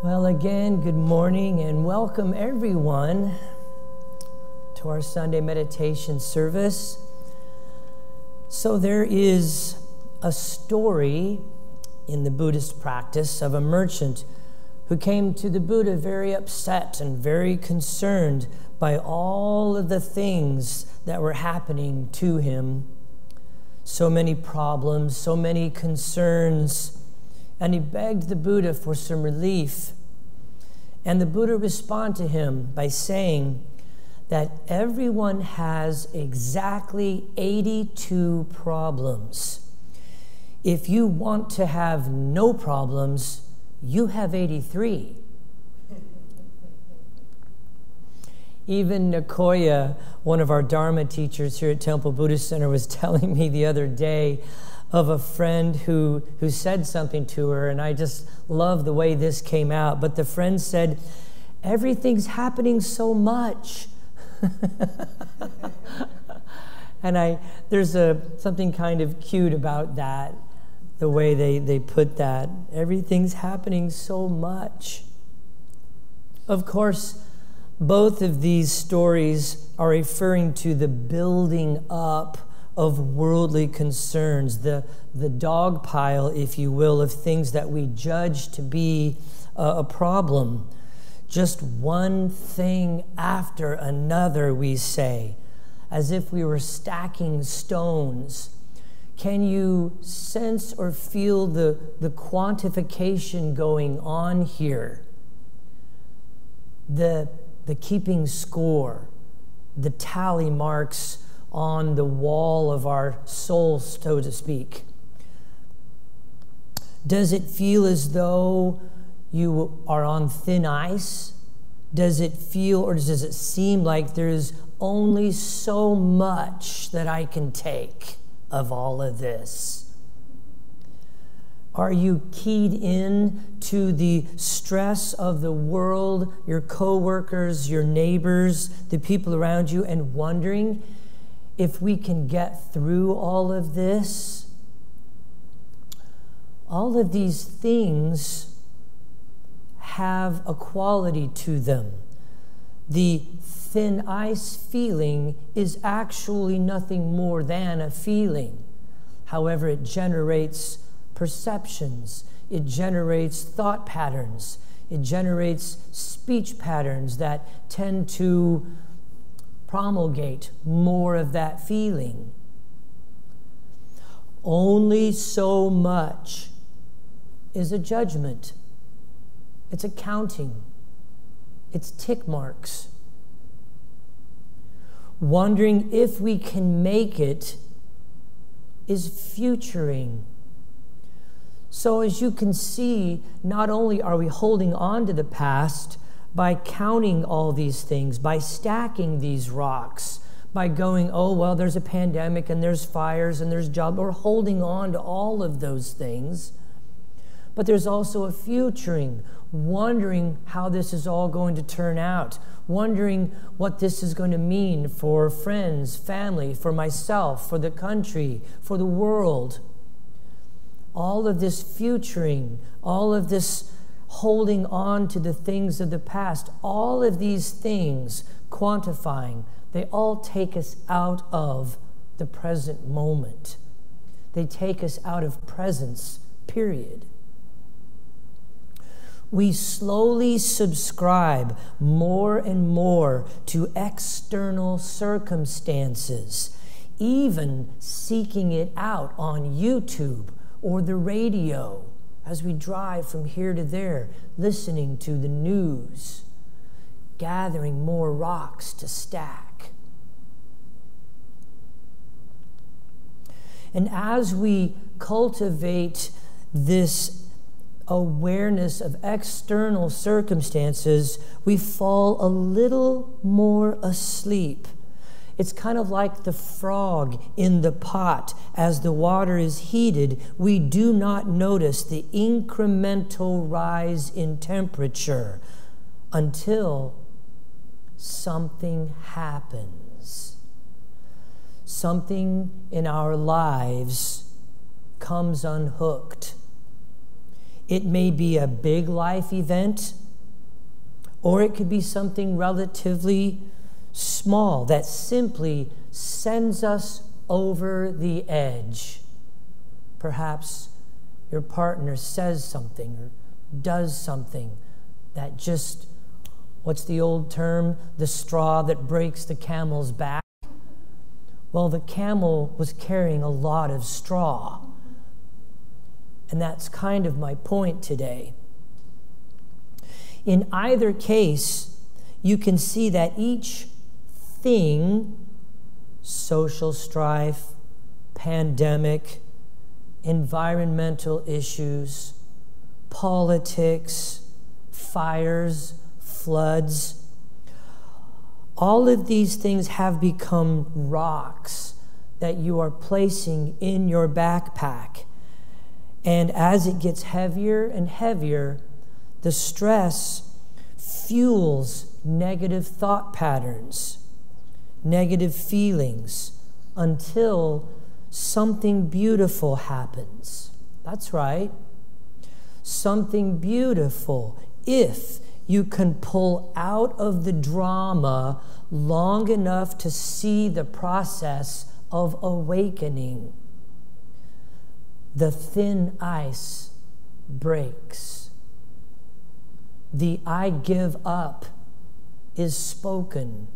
Well, again, good morning and welcome everyone to our Sunday meditation service. So there is a story in the Buddhist practice of a merchant who came to the Buddha very upset and very concerned by all of the things that were happening to him. So many problems, so many concerns. And he begged the Buddha for some relief. And the Buddha responded to him by saying that everyone has exactly 82 problems. If you want to have no problems, you have 83. Even Nicoya, one of our Dharma teachers here at Temple Buddhist Center, was telling me the other day of a friend who said something to her, and I just love the way this came out. But the friend said, "Everything's happening so much." And there's something kind of cute about that, the way they put that. Everything's happening so much. Of course, both of these stories are referring to the building up of worldly concerns, the dog pile, if you will, of things that we judge to be a problem. Just one thing after another, we say, as if we were stacking stones. Can you sense or feel the quantification going on here? The keeping score, the tally marks on the wall of our soul, so to speak. Does it feel as though you are on thin ice? Does it feel, or does it seem like there's only so much that I can take of all of this? Are you keyed in to the stress of the world, your coworkers, your neighbors, the people around you, and wondering if we can get through all of this? All of these things have a quality to them. The thin ice feeling is actually nothing more than a feeling. However, it generates perceptions. It generates thought patterns. It generates speech patterns that tend to promulgate more of that feeling. Only so much is a judgment. It's a counting. It's tick marks. Wondering if we can make it is futuring. So as you can see, not only are we holding on to the past by counting all these things, by stacking these rocks, by going, oh, well, there's a pandemic and there's fires and there's jobs. We're holding on to all of those things. But there's also a futuring, wondering how this is all going to turn out, wondering what this is going to mean for friends, family, for myself, for the country, for the world. All of this futuring, all of this holding on to the things of the past, all of these things, quantifying, they all take us out of the present moment. They take us out of presence, period. We slowly subscribe more and more to external circumstances, even seeking it out on YouTube or the radio, as we drive from here to there, listening to the news, gathering more rocks to stack. And as we cultivate this awareness of external circumstances, we fall a little more asleep. It's kind of like the frog in the pot. As the water is heated, we do not notice the incremental rise in temperature until something happens. Something in our lives comes unhooked. It may be a big life event, or it could be something relatively small that simply sends us over the edge. Perhaps your partner says something or does something that just, what's the old term? The straw that breaks the camel's back. Well, the camel was carrying a lot of straw. And that's kind of my point today. In either case, you can see that each thing, social strife, pandemic, environmental issues, politics, fires, floods, all of these things have become rocks that you are placing in your backpack. And as it gets heavier and heavier, the stress fuels negative thought patterns, negative feelings, until something beautiful happens. That's right. Something beautiful, if you can pull out of the drama long enough to see the process of awakening. The thin ice breaks. The I give up is spoken.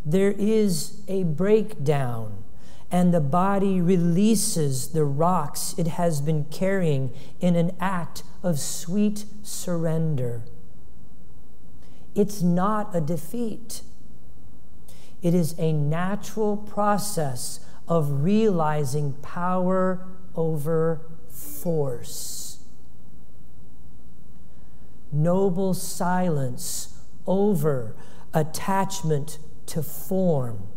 There is a breakdown, and the body releases the rocks it has been carrying in an act of sweet surrender. It's not a defeat. It is a natural process of realizing power over force. Noble silence over attachment to form.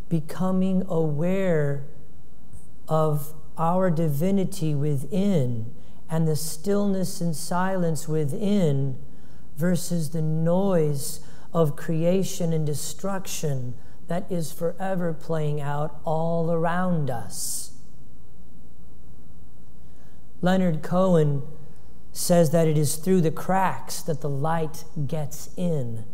Becoming aware of our divinity within and the stillness and silence within versus the noise of creation and destruction that is forever playing out all around us. Leonard Cohen says that it is through the cracks that the light gets in.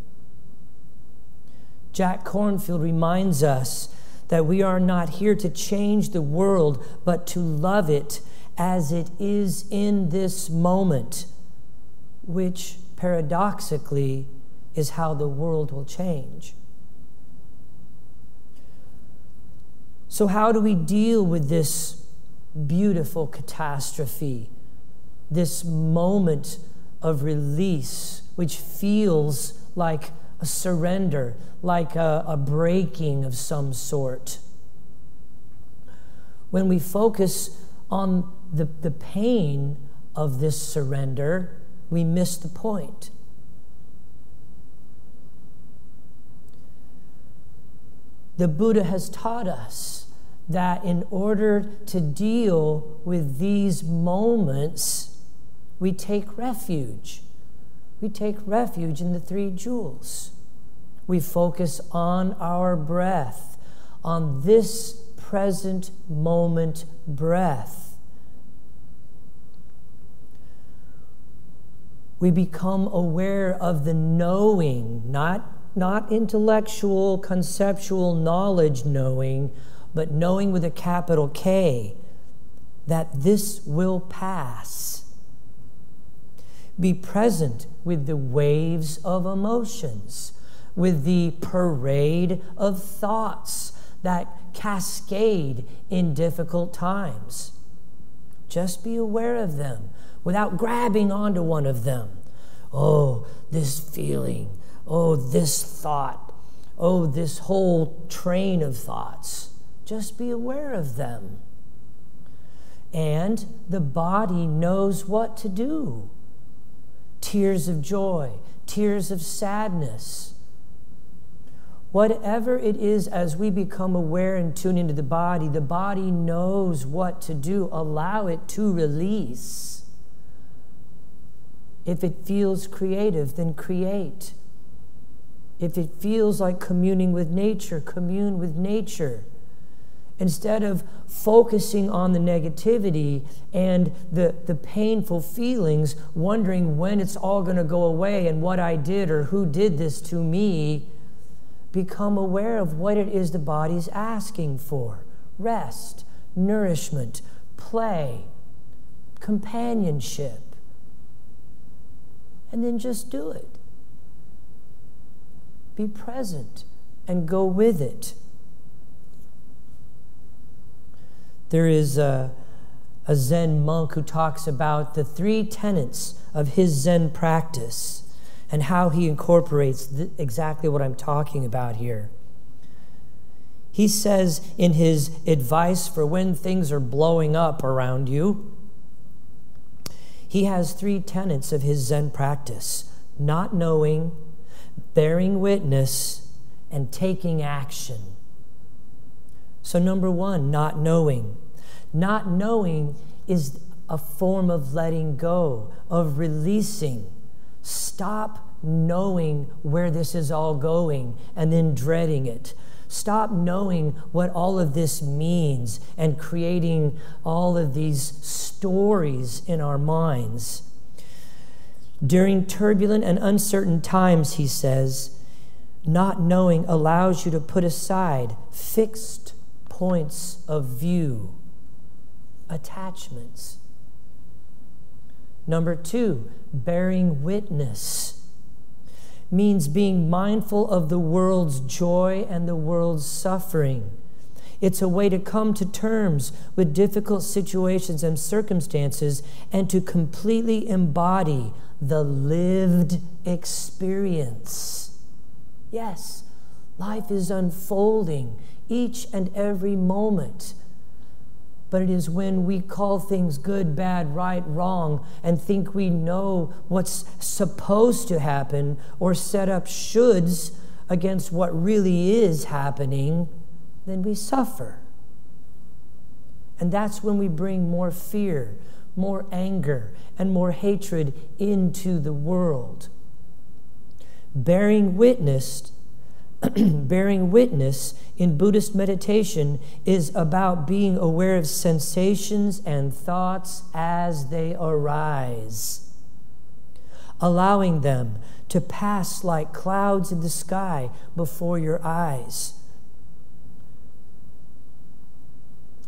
Jack Kornfield reminds us that we are not here to change the world, but to love it as it is in this moment, which paradoxically is how the world will change. So how do we deal with this beautiful catastrophe, this moment of release, which feels like a surrender, like a breaking of some sort? When we focus on the pain of this surrender, we miss the point. The Buddha has taught us that in order to deal with these moments, we take refuge. We take refuge in the three jewels. We focus on our breath, on this present moment breath. We become aware of the knowing, not intellectual, conceptual knowledge knowing, but knowing with a capital K, that this will pass. Be present with the waves of emotions, with the parade of thoughts that cascade in difficult times. Just be aware of them without grabbing onto one of them. Oh, this feeling. Oh, this thought. Oh, this whole train of thoughts. Just be aware of them. And the body knows what to do. Tears of joy, tears of sadness. Whatever it is, as we become aware and tune into the body knows what to do. Allow it to release. If it feels creative, then create. If it feels like communing with nature, commune with nature. Instead of focusing on the negativity and the painful feelings, wondering when it's all going to go away and what I did or who did this to me, become aware of what it is the body's asking for. Rest, nourishment, play, companionship. And then just do it. Be present and go with it. There is a Zen monk who talks about the 3 tenets of his Zen practice and how he incorporates exactly what I'm talking about here. He says in his advice for when things are blowing up around you, he has 3 tenets of his Zen practice: not knowing, bearing witness, and taking action. So number 1, not knowing. Not knowing is a form of letting go, of releasing. Stop knowing where this is all going and then dreading it. Stop knowing what all of this means and creating all of these stories in our minds. During turbulent and uncertain times, he says, not knowing allows you to put aside fixed points of view, attachments. Number 2, bearing witness means being mindful of the world's joy and the world's suffering. It's a way to come to terms with difficult situations and circumstances and to completely embody the lived experience. Yes, life is unfolding each and every moment. But it is when we call things good, bad, right, wrong, and think we know what's supposed to happen or set up shoulds against what really is happening, then we suffer. And that's when we bring more fear, more anger, and more hatred into the world. Bearing witness in Buddhist meditation is about being aware of sensations and thoughts as they arise, allowing them to pass like clouds in the sky before your eyes.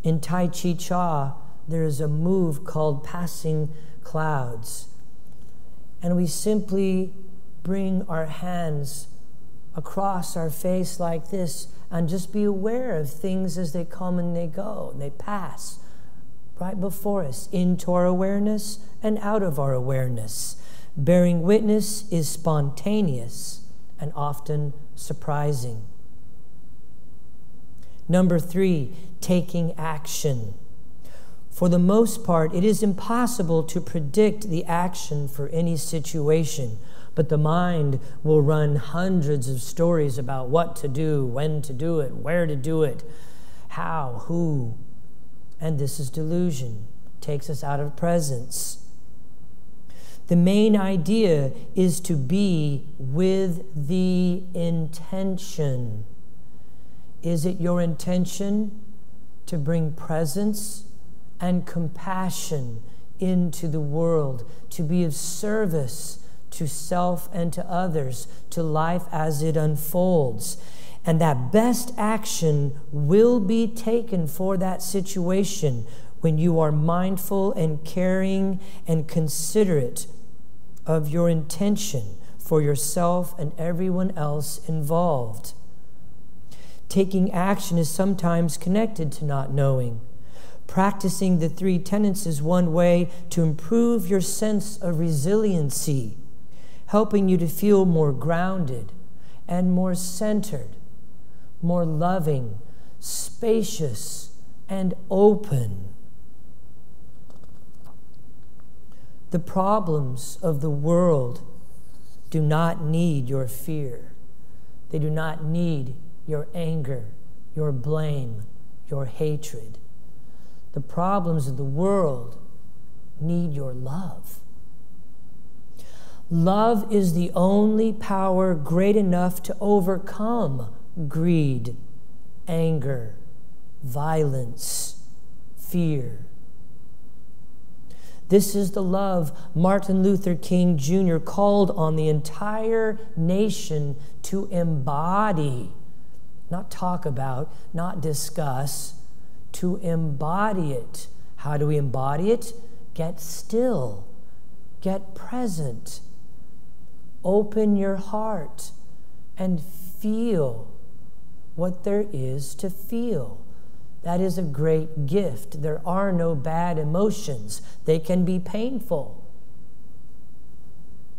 In Tai Chi Cha, there is a move called passing clouds. And we simply bring our hands across our face like this and just be aware of things as they come and they go and they pass right before us, into our awareness and out of our awareness. Bearing witness is spontaneous and often surprising. Number 3, taking action. For the most part, it is impossible to predict the action for any situation, but the mind will run hundreds of stories about what to do, when to do it, where to do it, how, who. And this is delusion. It takes us out of presence. The main idea is to be with the intention. Is it your intention to bring presence and compassion into the world, to be of service to self and to others, to life as it unfolds? And that best action will be taken for that situation when you are mindful and caring and considerate of your intention for yourself and everyone else involved. Taking action is sometimes connected to not knowing. Practicing the 3 tenets is one way to improve your sense of resiliency, helping you to feel more grounded and more centered, more loving, spacious, and open. The problems of the world do not need your fear. They do not need your anger, your blame, your hatred. The problems of the world need your love. Love is the only power great enough to overcome greed, anger, violence, fear. This is the love Martin Luther King Jr. called on the entire nation to embody, not talk about, not discuss, to embody it. How do we embody it? Get still, get present, open your heart, and feel what there is to feel. That is a great gift. There are no bad emotions. They can be painful,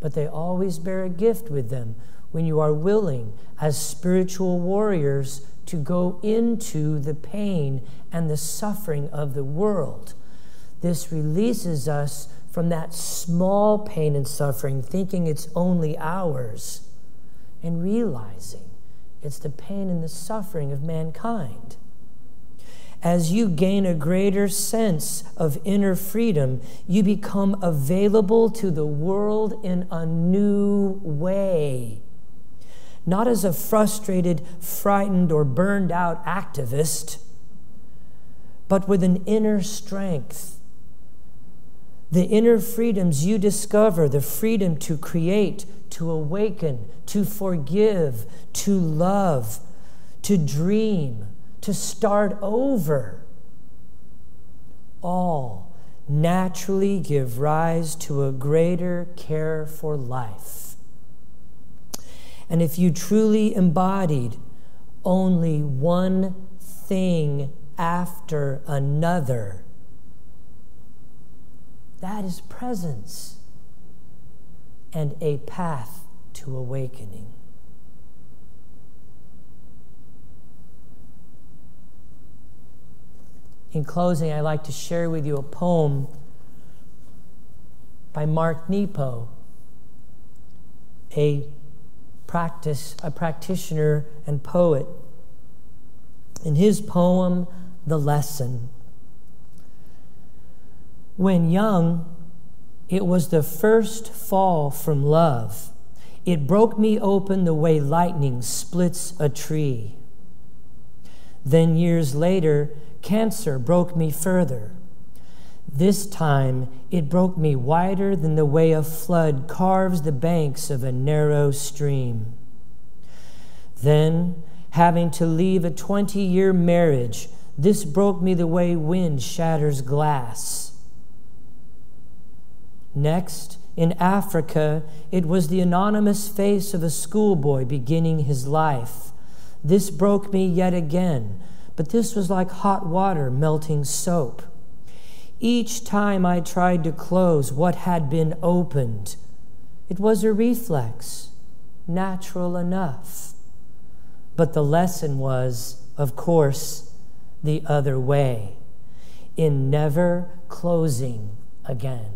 but they always bear a gift with them when you are willing, as spiritual warriors, to go into the pain and the suffering of the world. This releases us from that small pain and suffering, thinking it's only ours, and realizing it's the pain and the suffering of mankind. As you gain a greater sense of inner freedom, you become available to the world in a new way. Not as a frustrated, frightened, or burned out activist, but with an inner strength. The inner freedoms you discover, the freedom to create, to awaken, to forgive, to love, to dream, to start over, all naturally give rise to a greater care for life. And if you truly embodied only one thing after another, that is presence and a path to awakening. In closing, I'd like to share with you a poem by Mark Nepo, a practitioner and poet. In his poem, The Lesson. When young, it was the first fall from love. It broke me open the way lightning splits a tree. Then years later, cancer broke me further. This time, it broke me wider than the way a flood carves the banks of a narrow stream. Then, having to leave a 20-year marriage, this broke me the way wind shatters glass. Next, in Africa, it was the anonymous face of a schoolboy beginning his life. This broke me yet again, but this was like hot water melting soap. Each time I tried to close what had been opened, it was a reflex, natural enough. But the lesson was, of course, the other way, in never closing again.